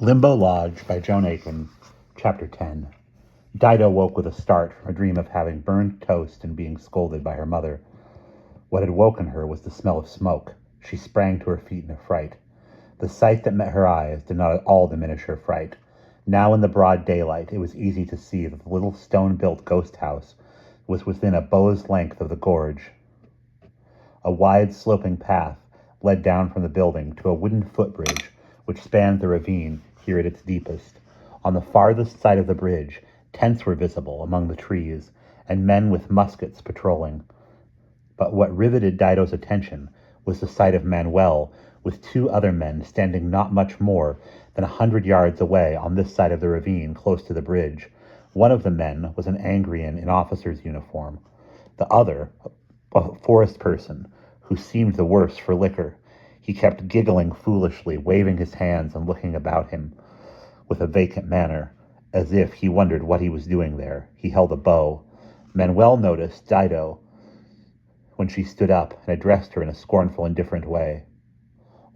Limbo Lodge by Joan Aiken, Chapter 10. Dido woke with a start from a dream of having burned toast and being scolded by her mother. What had woken her was the smell of smoke. She sprang to her feet in a fright. The sight that met her eyes did not at all diminish her fright. Now in the broad daylight it was easy to see that the little stone-built ghost house was within a bow's length of the gorge. A wide sloping path led down from the building to a wooden footbridge which spanned the ravine here at its deepest. On the farthest side of the bridge, tents were visible among the trees, and men with muskets patrolling. But what riveted Dido's attention was the sight of Manuel with two other men standing not much more than 100 yards away on this side of the ravine close to the bridge. One of the men was an Angrian in officer's uniform. The other, a forest person, who seemed the worse for liquor. He kept giggling foolishly, waving his hands and looking about him with a vacant manner, as if he wondered what he was doing there. He held a bow. Manuel noticed Dido when she stood up and addressed her in a scornful, indifferent way.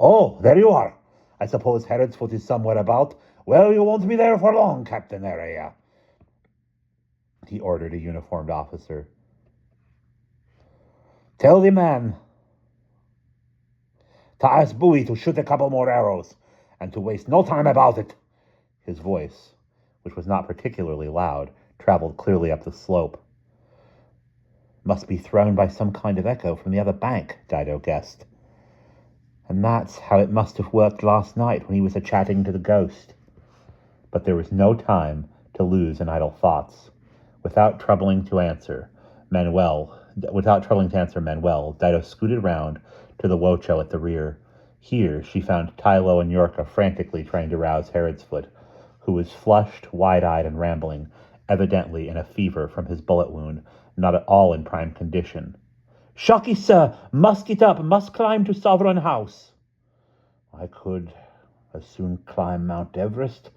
"Oh, there you are. I suppose Herod's foot is somewhere about. Well, you won't be there for long, Captain Area," he ordered a uniformed officer. "Tell the man to ask Bowie to shoot a couple more arrows, and to waste no time about it." His voice, which was not particularly loud, traveled clearly up the slope. Must be thrown by some kind of echo from the other bank, Dido guessed. And that's how it must have worked last night when he was a-chatting to the ghost. But there was no time to lose in idle thoughts. Without troubling to answer Manuel, Dido scooted round to the Wocho at the rear. Here she found Tylo and Yorka frantically trying to rouse Herod's foot, who was flushed, wide-eyed, and rambling, evidently in a fever from his bullet wound, not at all in prime condition. "Shocky, sir! Must get up! Must climb to Sovereign House!" "I could as soon climb Mount Everest,"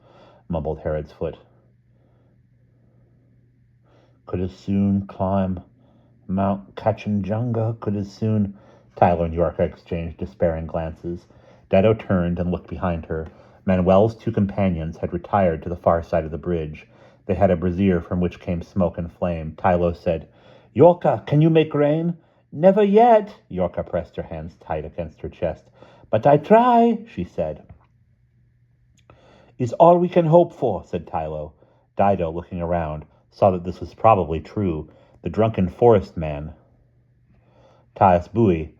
mumbled Herod's foot. "Could as soon climb Mount Kachinjunga, could as soon—" Tyler and Yorka exchanged despairing glances. Dido turned and looked behind her. Manuel's two companions had retired to the far side of the bridge. They had a brazier from which came smoke and flame. Tylo said, "Yorka, can you make rain?" "Never yet." Yorka pressed her hands tight against her chest. "But I try," she said. "Is all we can hope for," said Tylo. Dido, looking around, saw that this was probably true. The drunken forest man, Thais Bowie,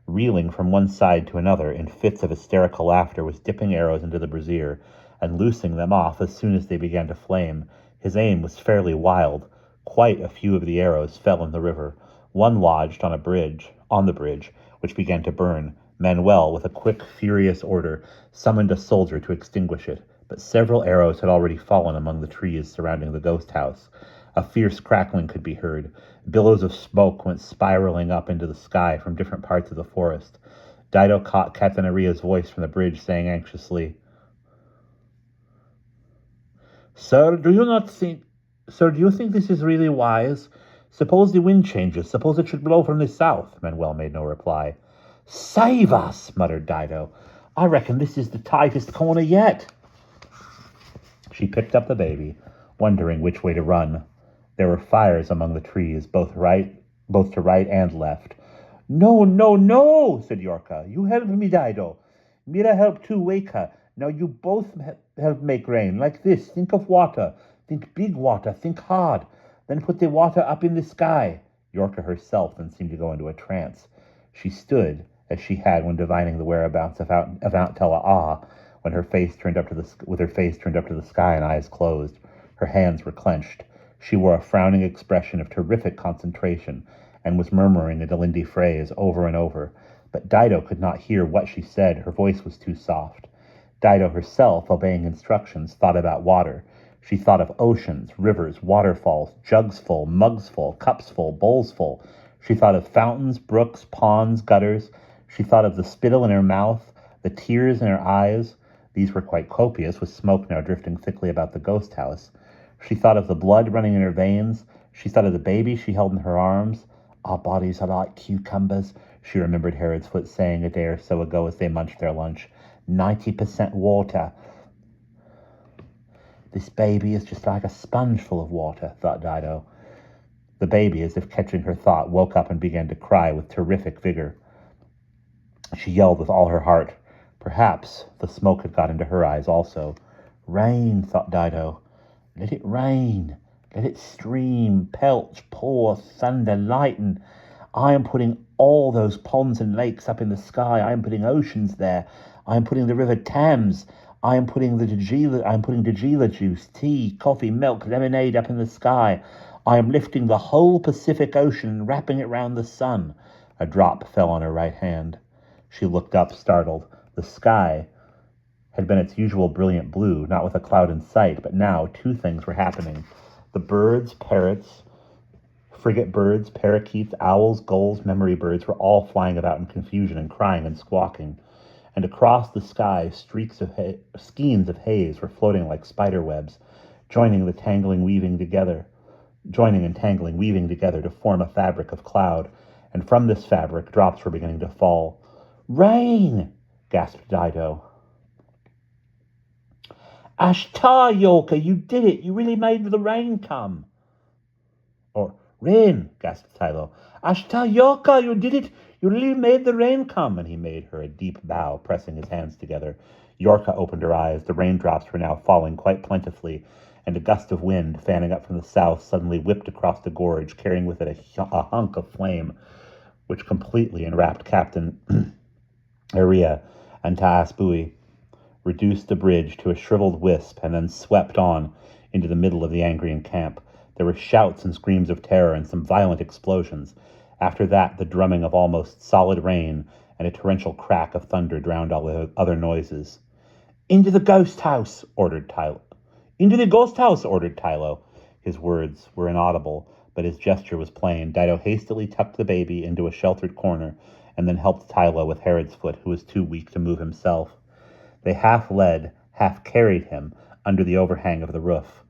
reeling from one side to another in fits of hysterical laughter, was dipping arrows into the brazier and loosing them off as soon as they began to flame. His aim was fairly wild. Quite a few of the arrows fell in the river. One lodged on the bridge, which began to burn. Manuel, with a quick, furious order, summoned a soldier to extinguish it, but several arrows had already fallen among the trees surrounding the ghost house. A fierce crackling could be heard. Billows of smoke went spiraling up into the sky from different parts of the forest. Dido caught Catanaria's voice from the bridge, saying anxiously, Sir, do you think this is really wise? Suppose the wind changes. Suppose it should blow from the south." Manuel made no reply. "Save us," muttered Dido. "I reckon this is the tightest corner yet." She picked up the baby, wondering which way to run. There were fires among the trees, both to right and left. "No, no, no," said Yorka. "You help me, Dido. Mira help too, wake her. Now you both help make rain, like this. Think of water. Think big water. Think hard. Then put the water up in the sky." Yorka herself then seemed to go into a trance. She stood, as she had when divining the whereabouts of Aunt Tella with her face turned up to the sky and eyes closed. Her hands were clenched. She wore a frowning expression of terrific concentration, and was murmuring a Delindi phrase over and over. But Dido could not hear what she said. Her voice was too soft. Dido herself, obeying instructions, thought about water. She thought of oceans, rivers, waterfalls, jugs full, mugs full, cups full, bowls full. She thought of fountains, brooks, ponds, gutters. She thought of the spittle in her mouth, the tears in her eyes. These were quite copious, with smoke now drifting thickly about the ghost house. She thought of the blood running in her veins. She thought of the baby she held in her arms. "Our bodies are like cucumbers," she remembered Herod's foot saying a day or so ago as they munched their lunch. 90% water. This baby is just like a sponge full of water, thought Dido. The baby, as if catching her thought, woke up and began to cry with terrific vigor. She yelled with all her heart. Perhaps the smoke had got into her eyes also. Rain, thought Dido. Let it rain. Let it stream, pelch, pour, thunder, lighten. I am putting all those ponds and lakes up in the sky. I am putting oceans there. I am putting the river Thames. I am putting Djila juice, tea, coffee, milk, lemonade up in the sky. I am lifting the whole Pacific Ocean and wrapping it round the sun. A drop fell on her right hand. She looked up, startled. The sky had been its usual brilliant blue, not with a cloud in sight, but now two things were happening. The birds, parrots, frigate birds, parakeets, owls, gulls, memory birds were all flying about in confusion and crying and squawking. And across the sky, skeins of haze were floating like spider webs, joining and tangling, weaving together to form a fabric of cloud. And from this fabric, drops were beginning to fall. Rain! Gasped Dido. Ashtar, Yorka, you did it! You really made the rain come! Or, rain, gasped Tylo. Ashtar, Yorka, you did it! You really made the rain come! And he made her a deep bow, pressing his hands together. Yorka opened her eyes. The raindrops were now falling quite plentifully, and a gust of wind, fanning up from the south, suddenly whipped across the gorge, carrying with it a hunk of flame, which completely enwrapped Captain Aria and Taasbui, reduced the bridge to a shriveled wisp, and then swept on into the middle of the Angrian camp. There were shouts and screams of terror and some violent explosions. After that, the drumming of almost solid rain and a torrential crack of thunder drowned all the other noises. Into the ghost house, ordered Tylo. Into the ghost house, ordered Tylo. His words were inaudible, but his gesture was plain. Dido hastily tucked the baby into a sheltered corner and then helped Tylo with Herod's foot, who was too weak to move himself. They half led, half carried him under the overhang of the roof.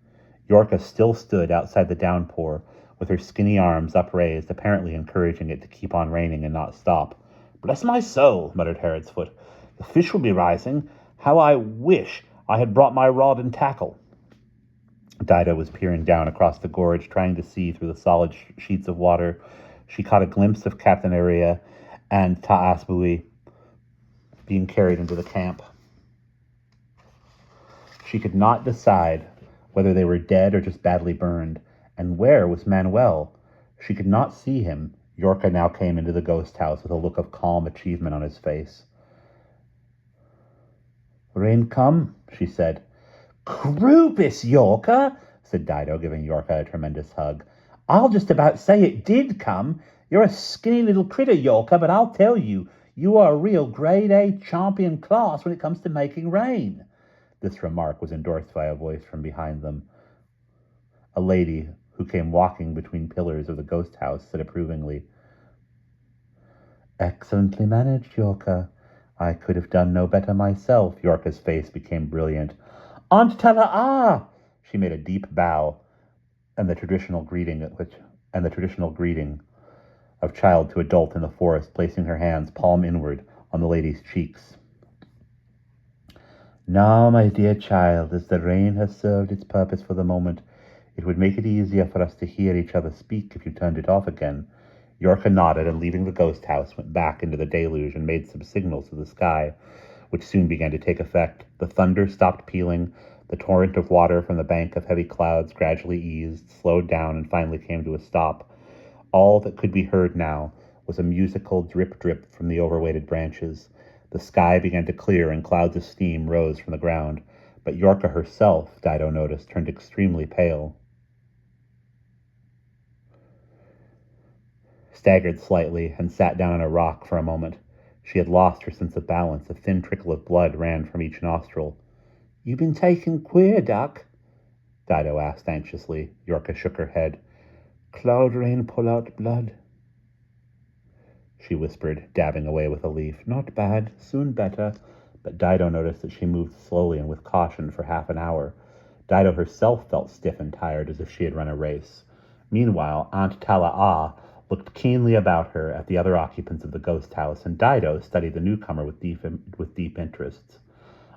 Yorka still stood outside the downpour, with her skinny arms upraised, apparently encouraging it to keep on raining and not stop. Bless my soul, muttered Herod's foot. The fish will be rising. How I wish I had brought my rod and tackle. Dido was peering down across the gorge, trying to see through the solid sheets of water. She caught a glimpse of Captain Aria and Taasbui being carried into the camp. She could not decide whether they were dead or just badly burned. And where was Manuel? She could not see him. Yorka now came into the ghost house with a look of calm achievement on his face. Rain come, she said. Krupis, Yorka, said Dido, giving Yorka a tremendous hug. I'll just about say it did come. You're a skinny little critter, Yorka, but I'll tell you, you are a real grade A champion class when it comes to making rain. This remark was endorsed by a voice from behind them. A lady who came walking between pillars of the ghost house said approvingly, Excellently managed, Yorka. I could have done no better myself. Yorka's face became brilliant. Aunt Tala-ah! She made a deep bow, and the traditional greeting of child to adult in the forest, placing her hands palm inward on the lady's cheeks. Now, my dear child, as the rain has served its purpose for the moment, it would make it easier for us to hear each other speak if you turned it off again. Yorka nodded, and leaving the ghost house, went back into the deluge and made some signals to the sky, which soon began to take effect. The thunder stopped pealing. The torrent of water from the bank of heavy clouds gradually eased, slowed down, and finally came to a stop. All that could be heard now was a musical drip-drip from the overweighted branches. The sky began to clear, and clouds of steam rose from the ground. But Yorka herself, Dido noticed, turned extremely pale. Staggered slightly, and sat down on a rock for a moment. She had lost her sense of balance. A thin trickle of blood ran from each nostril. You been taken queer, Doc? Dido asked anxiously. Yorka shook her head. Cloud rain pull out blood, she whispered, dabbing away with a leaf. Not bad, soon better. But Dido noticed that she moved slowly and with caution for half an hour. Dido herself felt stiff and tired, as if she had run a race. Meanwhile, Aunt Tala-ah looked keenly about her at the other occupants of the ghost house, and Dido studied the newcomer with deep interest.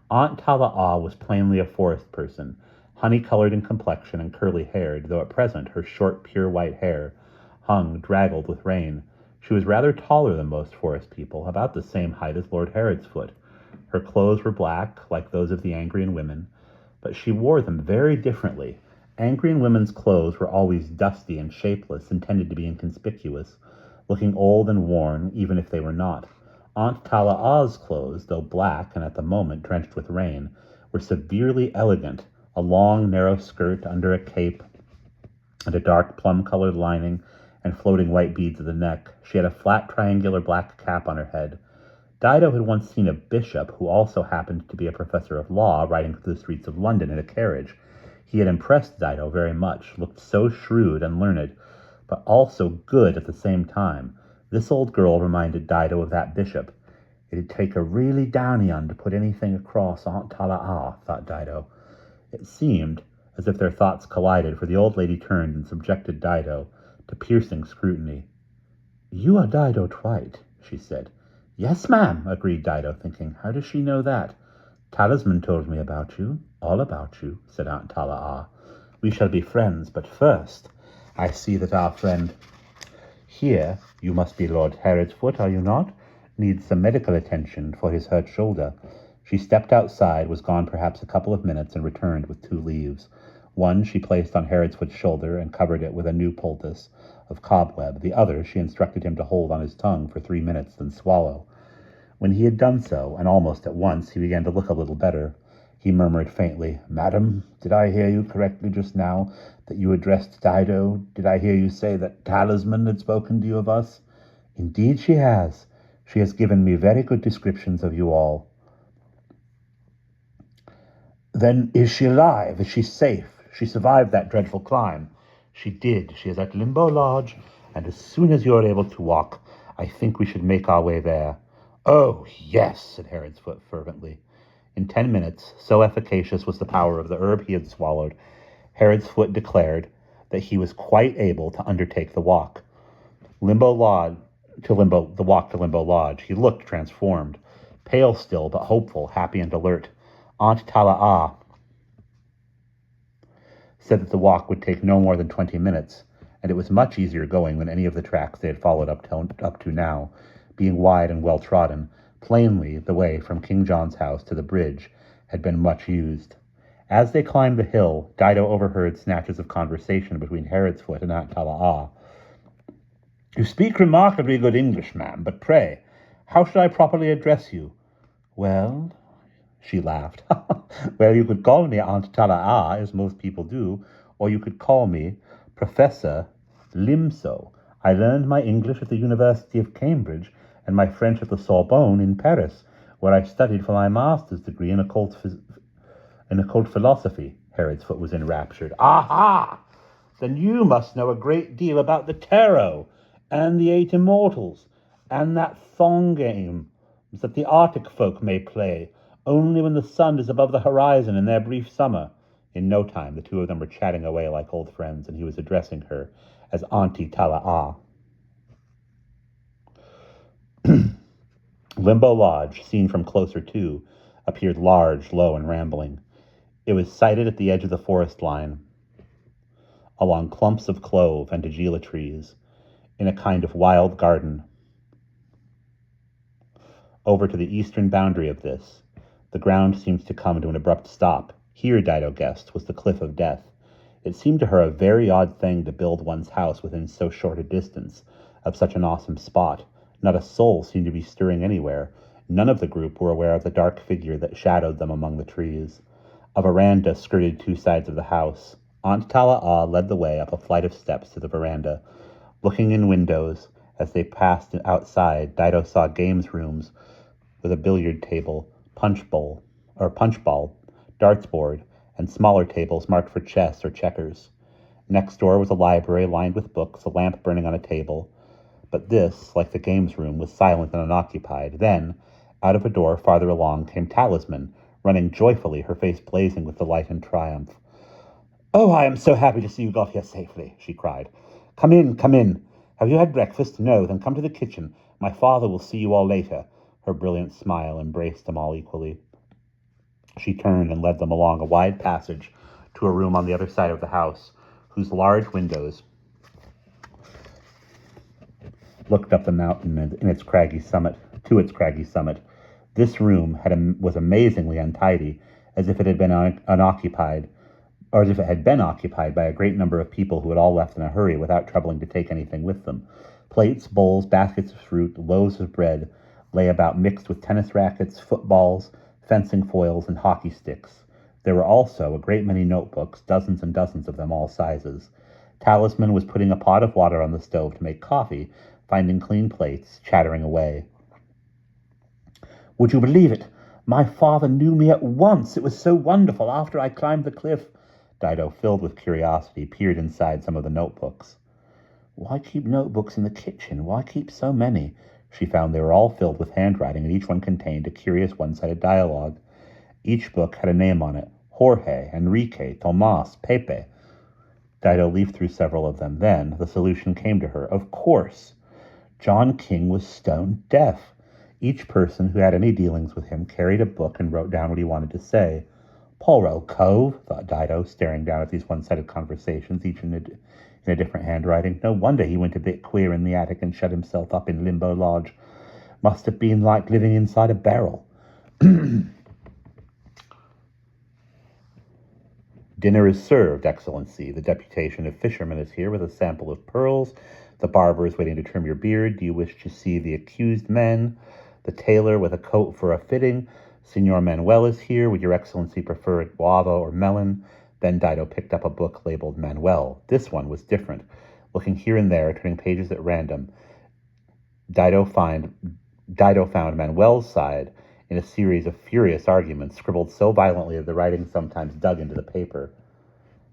Aunt Tala-ah was plainly a forest person, honey-colored in complexion and curly-haired, though at present her short, pure white hair hung draggled with rain. She was rather taller than most forest people, about the same height as Lord Herod. Her clothes were black, like those of the Angrian women, but she wore them very differently. Angrian women's clothes were always dusty and shapeless, intended to be inconspicuous, looking old and worn, even if they were not. Aunt Tala'a's clothes, though black and at the moment drenched with rain, were severely elegant, a long, narrow skirt under a cape and a dark plum-colored lining and floating white beads at the neck. She had a flat triangular black cap on her head. Dido had once seen a bishop who also happened to be a professor of law riding through the streets of London in a carriage. He had impressed Dido very much, looked so shrewd and learned, but also good at the same time. This old girl reminded Dido of that bishop. It'd take a really downy un to put anything across Aunt Tala'a, thought Dido. It seemed as if their thoughts collided, for the old lady turned and subjected Dido to piercing scrutiny. "You are Dido Twite," she said. "Yes, ma'am," agreed Dido, thinking, "how does she know that?" "Talisman told me about you, all about you," said Aunt Tala'a. "We shall be friends, but first, I see that our friend here, you must be Lord Herod, are you not? Needs some medical attention for his hurt shoulder." She stepped outside, was gone perhaps a couple of minutes, and returned with 2 leaves. One she placed on Herod's shoulder and covered it with a new poultice of cobweb. The other she instructed him to hold on his tongue for 3 minutes, then swallow. When he had done so, and almost at once, he began to look a little better. He murmured faintly, "Madam, did I hear you correctly just now, that you addressed Dido? Did I hear you say that Talisman had spoken to you of us?" "Indeed she has. She has given me very good descriptions of you all." "Then is she alive? Is she safe? She survived that dreadful climb?" "She did. She is at Limbo Lodge, and as soon as you are able to walk, I think we should make our way there." "Oh, yes," said Herod's fervently. In 10 minutes, so efficacious was the power of the herb he had swallowed, Herod's declared that he was quite able to undertake the walk. The walk to Limbo Lodge. He looked transformed, pale still, but hopeful, happy and alert. Aunt Tala'a said that the walk would take no more than 20 minutes, and it was much easier going than any of the tracks they had followed up to now, being wide and well-trodden. Plainly, the way from King John's house to the bridge had been much used. As they climbed the hill, Dido overheard snatches of conversation between Herod's and Aunt Tala'a. "You speak remarkably good English, ma'am, but pray, how should I properly address you?" "Well," she laughed. "Well, you could call me Aunt Tala'a, as most people do, or you could call me Professor Limso. I learned my English at the University of Cambridge and my French at the Sorbonne in Paris, where I studied for my master's degree in occult philosophy." Herod's was enraptured. "Aha! Then you must know a great deal about the tarot and the 8 immortals and that thong game that the Arctic folk may play only when the sun is above the horizon in their brief summer." In no time, the two of them were chatting away like old friends, and he was addressing her as Auntie Tala'a. Limbo Lodge, seen from closer to, appeared large, low, and rambling. It was sited at the edge of the forest line, along clumps of clove and degela trees, in a kind of wild garden. Over to the eastern boundary of this, the ground seemed to come to an abrupt stop. Here, Dido guessed, was the cliff of death. It seemed to her a very odd thing to build one's house within so short a distance of such an awesome spot. Not a soul seemed to be stirring anywhere. None of the group were aware of the dark figure that shadowed them among the trees. A veranda skirted 2 sides of the house. Aunt Tala'a led the way up a flight of steps to the veranda. Looking in windows, as they passed outside, Dido saw games rooms with a billiard table, punch ball, darts board, and smaller tables marked for chess or checkers. Next door was a library lined with books, a lamp burning on a table. But this, like the games room, was silent and unoccupied. Then, out of a door farther along, came Talisman, running joyfully, her face blazing with delight and triumph. "Oh, I am so happy to see you got here safely," she cried. Come in, come in. Have you had breakfast? No, then come to the kitchen. My father will see you all later." Her brilliant smile embraced them all equally. She turned and led them along a wide passage to a room on the other side of the house, whose large windows looked up the mountain and to its craggy summit. This room was amazingly untidy, as if it had been unoccupied, or as if it had been occupied by a great number of people who had all left in a hurry without troubling to take anything with them. Plates, bowls, baskets of fruit, loaves of bread lay about mixed with tennis rackets, footballs, fencing foils, and hockey sticks. There were also a great many notebooks, dozens and dozens of them, all sizes. Talisman was putting a pot of water on the stove to make coffee, finding clean plates, chattering away. "Would you believe it? My father knew me at once. It was so wonderful after I climbed the cliff." Dido, filled with curiosity, peered inside some of the notebooks. "Why keep notebooks in the kitchen? Why keep so many?" She found they were all filled with handwriting, and each one contained a curious one-sided dialogue. Each book had a name on it: Jorge, Enrique, Tomas, Pepe. Dido leafed through several of them. Then the solution came to her. Of course! John King was stone deaf. Each person who had any dealings with him carried a book and wrote down what he wanted to say. "Poor old cove," thought Dido, staring down at these one-sided conversations, each in a different handwriting. No wonder he went a bit queer in the attic and shut himself up in Limbo Lodge. Must have been like living inside a barrel. "Dinner is served, Excellency. The deputation of fishermen is here with a sample of pearls. The barber is waiting to trim your beard. Do you wish to see the accused men? The tailor with a coat for a fitting. Signor Manuel is here. Would your Excellency prefer a guava or melon?" Then Dido picked up a book labeled Manuel. This one was different. Looking here and there, turning pages at random, Dido found Manuel's side in a series of furious arguments, scribbled so violently that the writing sometimes dug into the paper.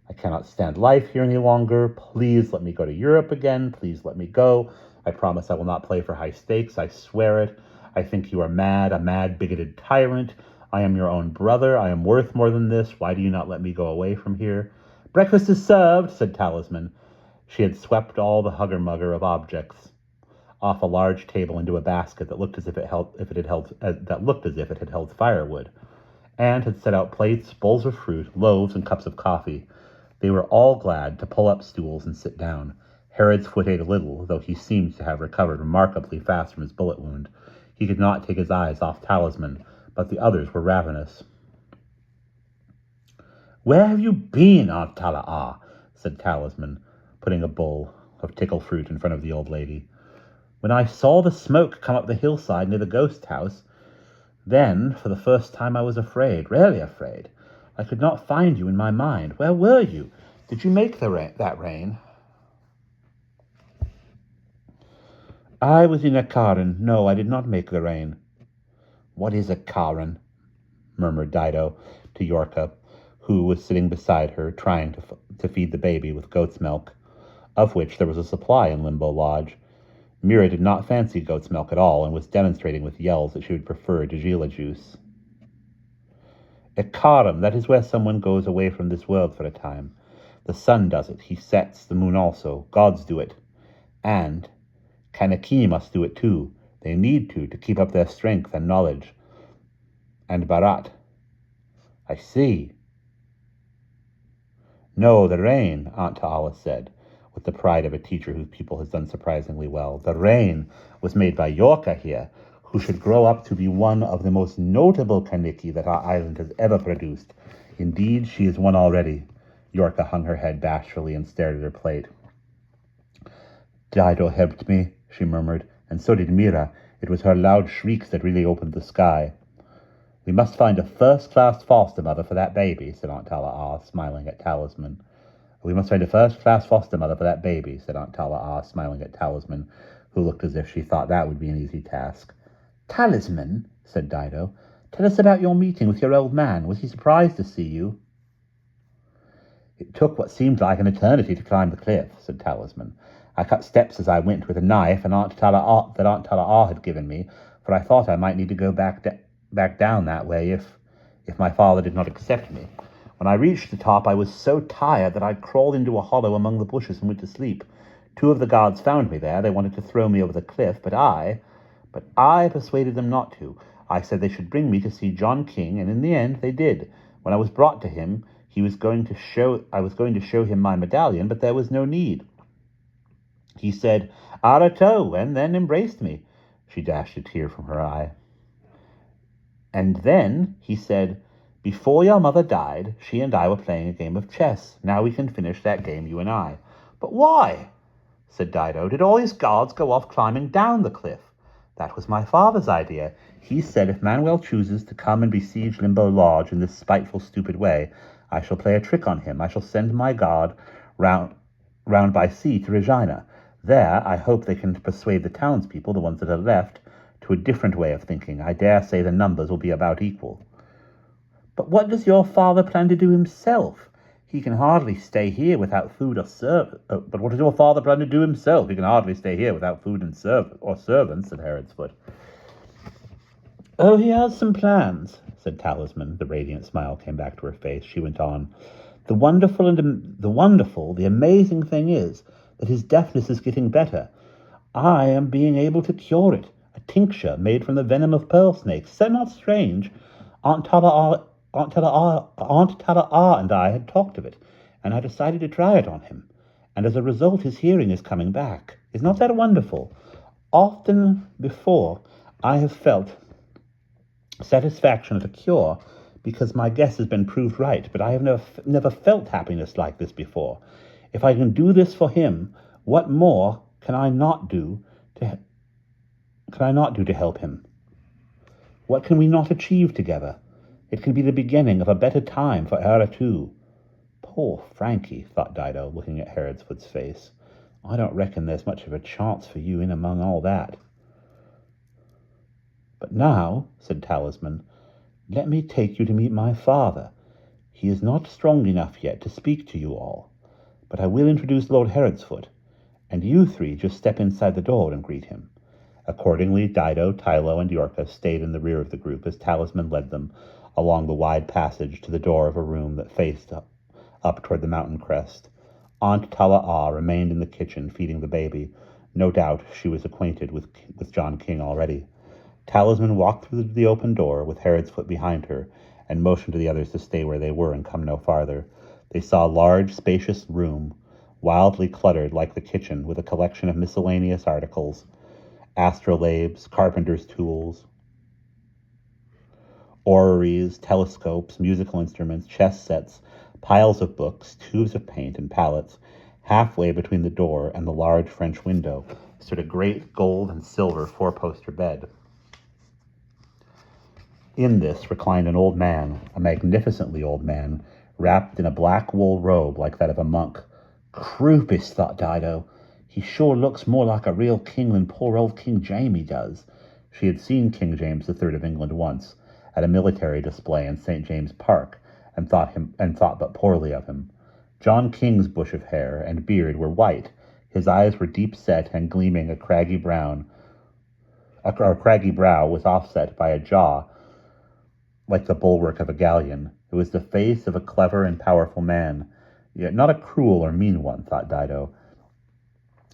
"I cannot stand life here any longer. Please let me go to Europe again. Please let me go. I promise I will not play for high stakes. I swear it. I think you are mad, a mad, bigoted tyrant. I am your own brother. I am worth more than this. Why do you not let me go away from here?" "Breakfast is served," said Talisman. She had swept all the hugger-mugger of objects off a large table into a basket that looked as if it had held firewood, and had set out plates, bowls of fruit, loaves, and cups of coffee. They were all glad to pull up stools and sit down. Herod's foot ate a little, though he seemed to have recovered remarkably fast from his bullet wound. He could not take his eyes off Talisman, but the others were ravenous. "Where have you been, Aunt Tala'a?" said Talisman, putting a bowl of tickle fruit in front of the old lady. "When I saw the smoke come up the hillside near the ghost house, then, for the first time, I was afraid, really afraid. I could not find you in my mind. Where were you? Did you make that rain?" "I was in a cairn. No, I did not make the rain." "What is a cairn?" murmured Dido to Yorka, who was sitting beside her, trying to feed the baby with goat's milk, of which there was a supply in Limbo Lodge. Mira did not fancy goat's milk at all, and was demonstrating with yells that she would prefer Djila juice. "A karam, that is where someone goes away from this world for a time. The sun does it, he sets, the moon also, gods do it. And Kanaki must do it too. They need to keep up their strength and knowledge. And Bharat." "I see." "No, the rain," Aunt Ta'ala said, with the pride of a teacher whose pupil has done surprisingly well. "The rain was made by Yorka here, who should grow up to be one of the most notable Kaniki that our island has ever produced. Indeed, she is one already." Yorka hung her head bashfully and stared at her plate. "Dido helped me," she murmured, "and so did Mira. It was her loud shrieks that really opened the sky." "We must find a first-class foster mother for that baby," said Aunt Tala'a, smiling at Talisman. "We must find a first-class foster mother for that baby," said Aunt Tala'a, smiling at Talisman, who looked as if she thought that would be an easy task. "Talisman," said Dido, "tell us about your meeting with your old man. Was he surprised to see you?" "It took what seemed like an eternity to climb the cliff," said Talisman. "I cut steps as I went with a knife that Aunt Tala'a had given me, for I thought I might need to go back down that way if my father did not accept me. When I reached the top, I was so tired that I crawled into a hollow among the bushes and went to sleep. 2 of the guards found me there. They wanted to throw me over the cliff, but I persuaded them not to. I said they should bring me to see John King, and in the end they did. When I was brought to him, I was going to show him my medallion, but there was no need. He said, Arato, and then embraced me. She dashed a tear from her eye. And then, he said, before your mother died, she and I were playing a game of chess. Now we can finish that game, you and I. But why? Said Dido. Did all these guards go off climbing down the cliff? That was my father's idea. He said if Manuel chooses to come and besiege Limbo Lodge in this spiteful, stupid way, I shall play a trick on him. I shall send my guard round by sea to Regina. There, I hope they can persuade the townspeople, the ones that are left, to a different way of thinking. I dare say the numbers will be about equal. But what does your father plan to do himself? He can hardly stay here without food or servants. But what does your father plan to do himself? He can hardly stay here without food and servants, said Herodsfoot. Oh, he has some plans, said Talisman. The radiant smile came back to her face. She went on. The amazing thing is that his deafness is getting better. I am being able to cure it. A tincture made from the venom of pearl snakes. Is that not strange? Aunt Tala and I had talked of it, and I decided to try it on him. And as a result, his hearing is coming back. Is not that wonderful? Often before, I have felt satisfaction at a cure because my guess has been proved right, but I have never felt happiness like this before. If I can do this for him, what more can I not do to help him? What can we not achieve together? It can be the beginning of a better time for Era too. Poor Frankie, thought Dido, looking at Herodsfoot's face. I don't reckon there's much of a chance for you in among all that. But now, said Talisman, let me take you to meet my father. He is not strong enough yet to speak to you all, but I will introduce Lord Herodsfoot, and you three just step inside the door and greet him. Accordingly, Dido, Tylo, and Yorka stayed in the rear of the group as Talisman led them along the wide passage to the door of a room that faced up toward the mountain crest. Aunt Tala remained in the kitchen feeding the baby. No doubt she was acquainted with John King already. Talisman walked through the open door with Herodsfoot behind her and motioned to the others to stay where they were and come no farther. They saw a large, spacious room, wildly cluttered like the kitchen, with a collection of miscellaneous articles, astrolabes, carpenter's tools, orreries, telescopes, musical instruments, chess sets, piles of books, tubes of paint, and palettes. Halfway between the door and the large French window stood a great gold and silver four-poster bed. In this reclined an old man, a magnificently old man, wrapped in a black wool robe like that of a monk. Croupish, thought Dido. He sure looks more like a real king than poor old King Jamie does. She had seen King James III of England once, at a military display in St. James Park, and thought but poorly of him. John King's bush of hair and beard were white. His eyes were deep set and gleaming. A craggy brow was offset by a jaw like the bulwark of a galleon. It was the face of a clever and powerful man, yet not a cruel or mean one, thought Dido.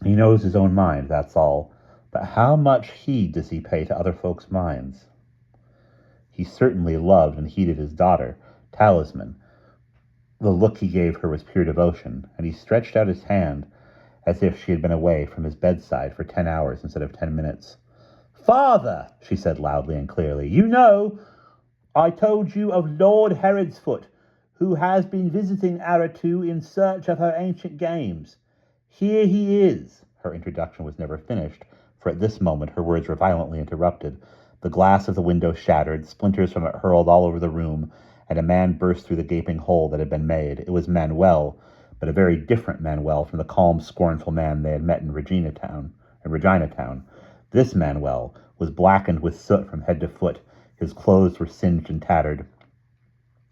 He knows his own mind, that's all. But how much heed does he pay to other folks' minds? He certainly loved and heeded his daughter, Talisman. The look he gave her was pure devotion, and he stretched out his hand as if she had been away from his bedside for 10 hours instead of 10 minutes. Father, she said loudly and clearly, you know, I told you of Lord Herodsfoot, who has been visiting Aratu in search of her ancient games. Here he is. Her introduction was never finished, for at this moment her words were violently interrupted. The glass of the window shattered, splinters from it hurled all over the room, and a man burst through the gaping hole that had been made. It was Manuel, but a very different Manuel from the calm, scornful man they had met in Regina Town. This Manuel was blackened with soot from head to foot. His clothes were singed and tattered.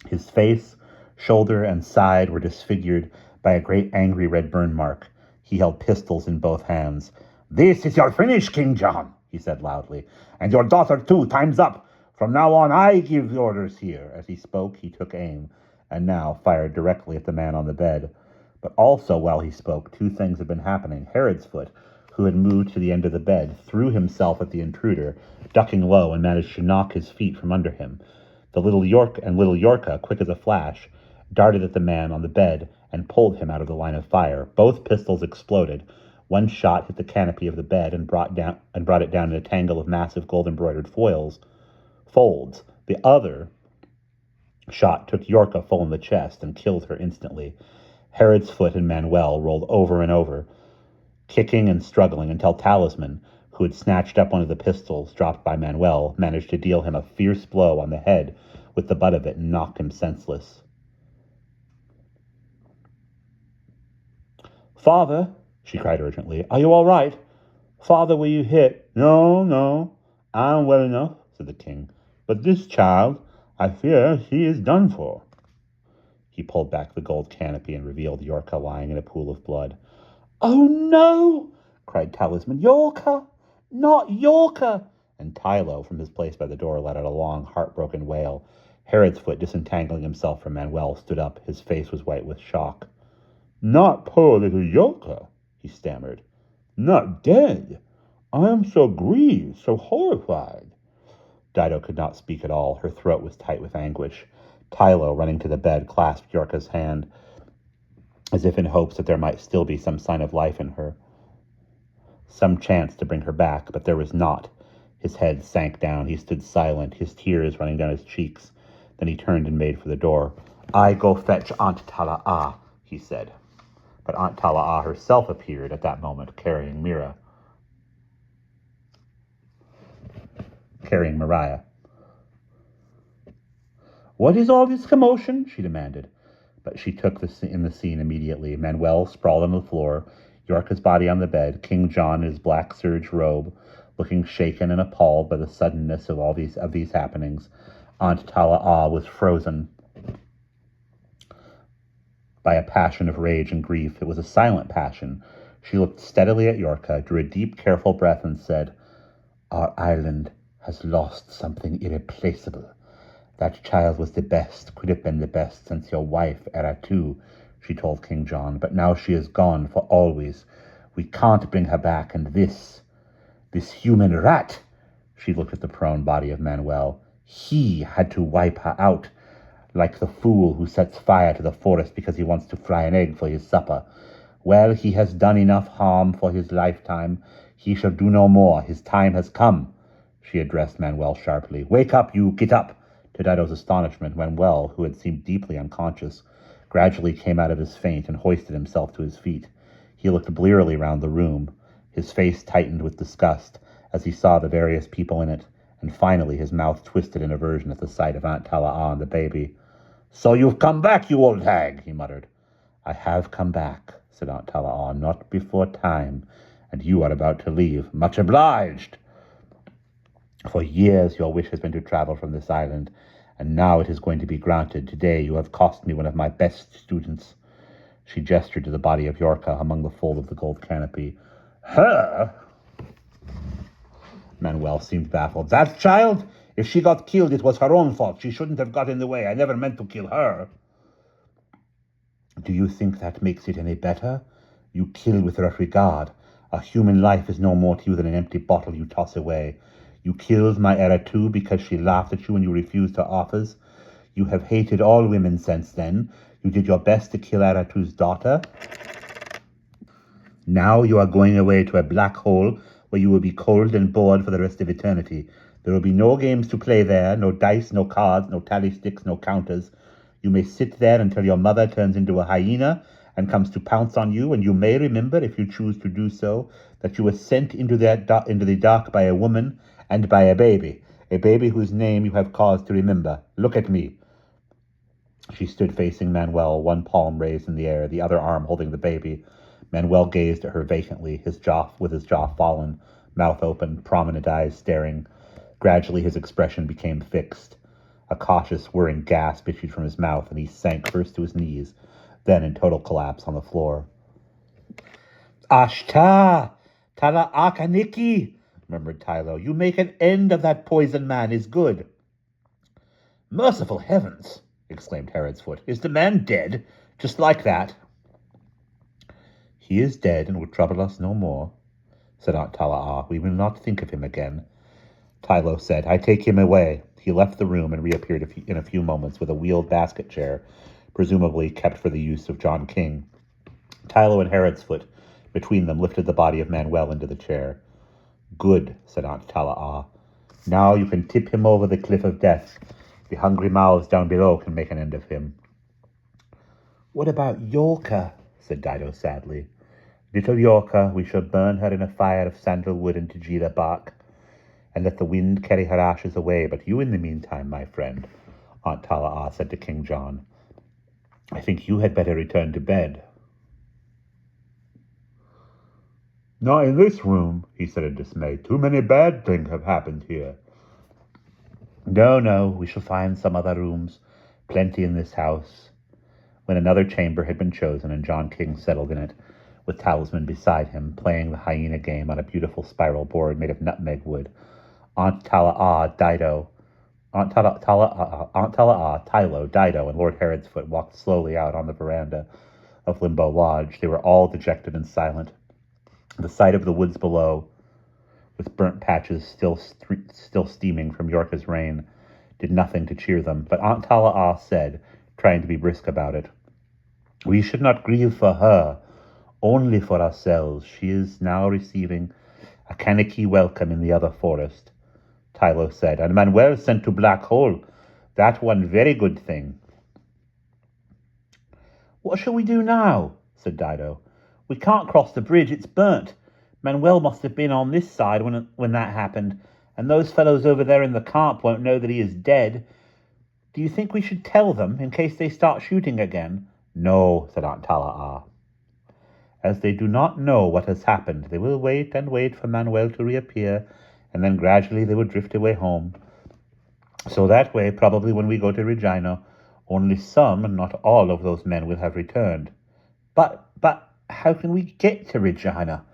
His face, shoulder, and side were disfigured by a great angry red burn mark. He held pistols in both hands. This is your finish, King John, he said loudly. And your daughter, too. Time's up. From now on, I give the orders here. As he spoke, he took aim, and now fired directly at the man on the bed. But also, while he spoke, two things had been happening. Herodsfoot, who had moved to the end of the bed, threw himself at the intruder, ducking low, and managed to knock his feet from under him. The little Yorka, quick as a flash, darted at the man on the bed, and pulled him out of the line of fire. Both pistols exploded. One shot hit the canopy of the bed and brought it down in a tangle of massive gold-embroidered folds. The other shot took Yorka full in the chest and killed her instantly. Herod's foot and Manuel rolled over and over, kicking and struggling until Talisman, who had snatched up one of the pistols dropped by Manuel, managed to deal him a fierce blow on the head with the butt of it and knocked him senseless. "Father," she cried urgently, "are you all right? Father, were you hit?" No, I'm well enough," said the king. "But this child, I fear he is done for." He pulled back the gold canopy and revealed Yorka lying in a pool of blood. "Oh, no!" cried Talisman. "Yorka! Not Yorka!" And Tylo, from his place by the door, let out a long, heartbroken wail. Herod's foot, disentangling himself from Manuel, stood up. His face was white with shock. "Not poor little Yorka," he stammered. "Not dead. I am so grieved, so horrified." Dido could not speak at all. Her throat was tight with anguish. Tylo, running to the bed, clasped Yorka's hand, as if in hopes that there might still be some sign of life in her, some chance to bring her back, but there was not. His head sank down. He stood silent, his tears running down his cheeks. Then he turned and made for the door. "I go fetch Aunt Tala'a," he said. But Aunt Tala'a herself appeared at that moment, carrying Mariah. "What is all this commotion?" she demanded. But she took in the scene immediately. Manuel sprawled on the floor, Yorka's body on the bed, King John in his black serge robe, looking shaken and appalled by the suddenness of all these happenings. Aunt Tala'a was frozen by a passion of rage and grief. It was a silent passion. She looked steadily at Yorka, drew a deep, careful breath, and said, "Our island has lost something irreplaceable. That child was the best, could have been the best since your wife, Eratu," she told King John. "But now she is gone for always. We can't bring her back, and this human rat," she looked at the prone body of Manuel, "he had to wipe her out, like the fool who sets fire to the forest because he wants to fry an egg for his supper. Well, he has done enough harm for his lifetime. He shall do no more. His time has come." She addressed Manuel sharply. "Wake up, you! Get up!" To Dido's astonishment, Manuel, who had seemed deeply unconscious, gradually came out of his faint and hoisted himself to his feet. He looked blearily round the room. His face tightened with disgust as he saw the various people in it, and finally his mouth twisted in aversion at the sight of Aunt Tala'a and the baby. "So you've come back, you old hag," he muttered. "I have come back," said Aunt Tala'a, "not before time, and you are about to leave. Much obliged. For years your wish has been to travel from this island, and now it is going to be granted. Today you have cost me one of my best students." She gestured to the body of Yorka among the fold of the gold canopy. "Her?" Manuel seemed baffled. "That child? If she got killed, it was her own fault. She shouldn't have got in the way. I never meant to kill her." "Do you think that makes it any better? You kill with regard. A human life is no more to you than an empty bottle you toss away. You killed my Eratu because she laughed at you when you refused her offers. You have hated all women since then. You did your best to kill Eratu's daughter. Now you are going away to a black hole where you will be cold and bored for the rest of eternity. There will be no games to play there, no dice, no cards, no tally sticks, no counters. You may sit there until your mother turns into a hyena and comes to pounce on you, and you may remember, if you choose to do so, that you were sent into the dark by a woman and by a baby whose name you have cause to remember. Look at me." She stood facing Manuel, one palm raised in the air, the other arm holding the baby. Manuel gazed at her vacantly, his jaw fallen, mouth open, prominent eyes staring. Gradually his expression became fixed. A cautious, whirring gasp issued from his mouth, and he sank first to his knees, then in total collapse on the floor. "Ashta! Tala Akaniki!" murmured Tylo. "You make an end of that poison man is good." "Merciful heavens!" exclaimed Herod's foot. "Is the man dead? Just like that?" "He is dead and will trouble us no more," said Aunt Tala'a. "We will not think of him again." Tylo said, "I take him away." He left the room and reappeared in a few moments with a wheeled basket chair, presumably kept for the use of John King. Tylo and Herodsfoot, between them, lifted the body of Manuel into the chair. Good, said Aunt Tala'a. Now you can tip him over the cliff of death. The hungry mouths down below can make an end of him. What about Yorka? Said Dido sadly. Little Yorka, we shall burn her in a fire of sandalwood and tajira bark, and let the wind carry her ashes away. But you, in the meantime, my friend, Aunt Tala'a said to King John, I think you had better return to bed. Not in this room, he said in dismay. Too many bad things have happened here. No, we shall find some other rooms. Plenty in this house. When another chamber had been chosen and John King settled in it, with Talisman beside him, playing the hyena game on a beautiful spiral board made of nutmeg wood, Aunt Tala'a, Tylo, Dido, and Lord Herodsfoot walked slowly out on the veranda of Limbo Lodge. They were all dejected and silent. The sight of the woods below, with burnt patches still steaming from Yorka's rain, did nothing to cheer them. But Aunt Tala'a said, trying to be brisk about it, We should not grieve for her, only for ourselves. She is now receiving a Kaneki welcome in the other forest. Tylo said, and Manuel sent to Black Hole. That one very good thing. What shall we do now? Said Dido. We can't cross the bridge, it's burnt. Manuel must have been on this side when that happened, and those fellows over there in the camp won't know that he is dead. Do you think we should tell them, in case they start shooting again? No, said Aunt Tala'a. As they do not know what has happened, they will wait and wait for Manuel to reappear, and then gradually they will drift away home. So that way, probably when we go to Regina, only some and not all of those men will have returned. But how can we get to Regina?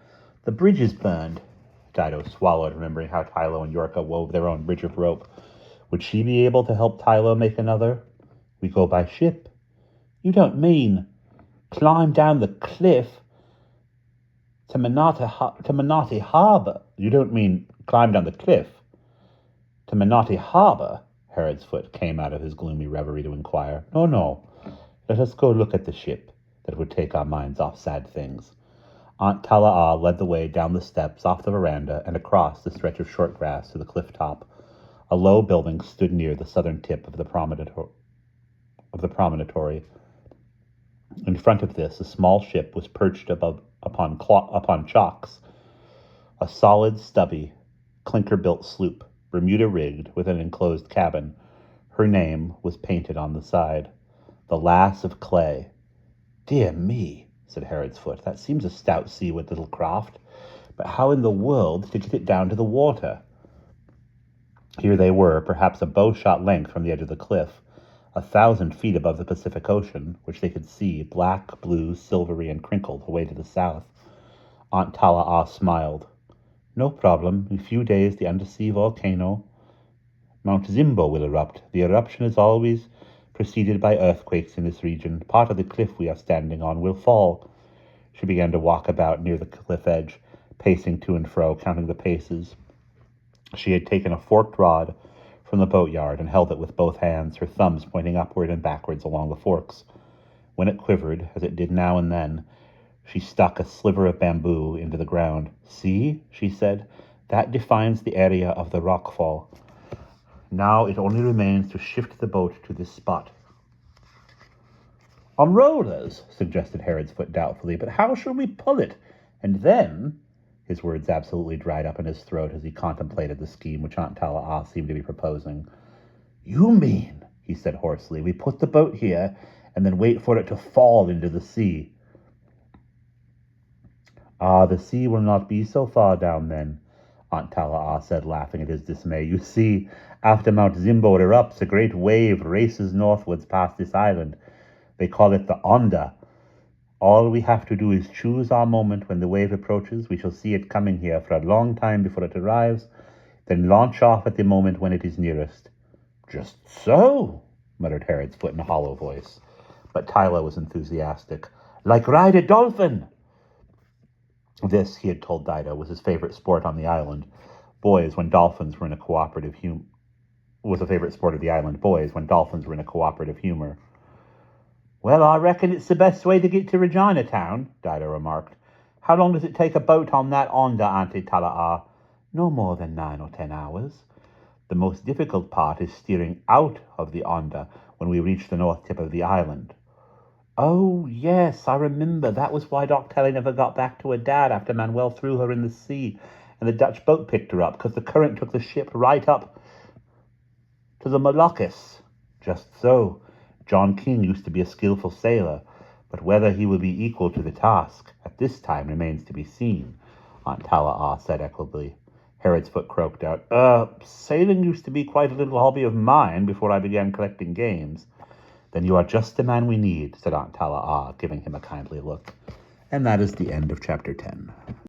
The bridge is burned. Dido swallowed, remembering how Tylo and Yorka wove their own bridge of rope. Would she be able to help Tylo make another? We go by ship. You don't mean climb down the cliff to Manati Harbor? You don't mean climb down the cliff to Manati Harbor? Herodsfoot came out of his gloomy reverie to inquire. No. Let us go look at the ship that would take our minds off sad things. Aunt Tala'a led the way down the steps, off the veranda, and across the stretch of short grass to the cliff top. A low building stood near the southern tip of the promontory. In front of this, a small ship was perched upon chocks. A solid, stubby, clinker-built sloop, Bermuda-rigged, with an enclosed cabin. Her name was painted on the side. The Lass of Clay. Dear me, said Herodsfoot, that seems a stout seaward little craft. But how in the world to get it down to the water? Here they were, perhaps a bow-shot length from the edge of the cliff, 1,000 feet above the Pacific Ocean, which they could see, black, blue, silvery, and crinkled, away to the south. Aunt Tala'a smiled. No problem. In a few days, the undersea volcano, Mount Zimbo, will erupt. The eruption is always preceded by earthquakes in this region. Part of the cliff we are standing on will fall. She began to walk about near the cliff edge, pacing to and fro, counting the paces. She had taken a forked rod from the boatyard and held it with both hands, her thumbs pointing upward and backwards along the forks. When it quivered, as it did now and then, she stuck a sliver of bamboo into the ground. See, she said, that defines the area of the rockfall. Now it only remains to shift the boat to this spot. On rollers, suggested Herodsfoot doubtfully, but how shall we pull it? And then, his words absolutely dried up in his throat as he contemplated the scheme which Aunt Tala'a seemed to be proposing. You mean, he said hoarsely, we put the boat here and then wait for it to fall into the sea. Ah, the sea will not be so far down then, Aunt Tala'a said, laughing at his dismay. You see, after Mount Zimbo erupts, a great wave races northwards past this island. They call it the Onda. All we have to do is choose our moment when the wave approaches. We shall see it coming here for a long time before it arrives, then launch off at the moment when it is nearest. Just so, muttered Herodsfoot in a hollow voice. But Tylo was enthusiastic. Like ride a dolphin! This, he had told Dido, was his favorite sport on the island. Boys, when dolphins were in a cooperative was a favorite sport of the island boys when dolphins were in a cooperative humor. Well, I reckon it's the best way to get to Regina Town, Dido remarked. How long does it take a boat on that Onda, Auntie Tala'a? No more than 9 or 10 hours. The most difficult part is steering out of the Onda when we reach the north tip of the island. Oh, yes, I remember. That was why Doc Telly never got back to her dad after Manuel threw her in the sea and the Dutch boat picked her up, because the current took the ship right up to the Moluccas. Just so. John King used to be a skillful sailor, but whether he will be equal to the task at this time remains to be seen, Aunt Tala'a said equably. Harrod's foot croaked out, Sailing used to be quite a little hobby of mine before I began collecting games. Then you are just the man we need, said Aunt Tala'a, giving him a kindly look. And that is the end of chapter 10.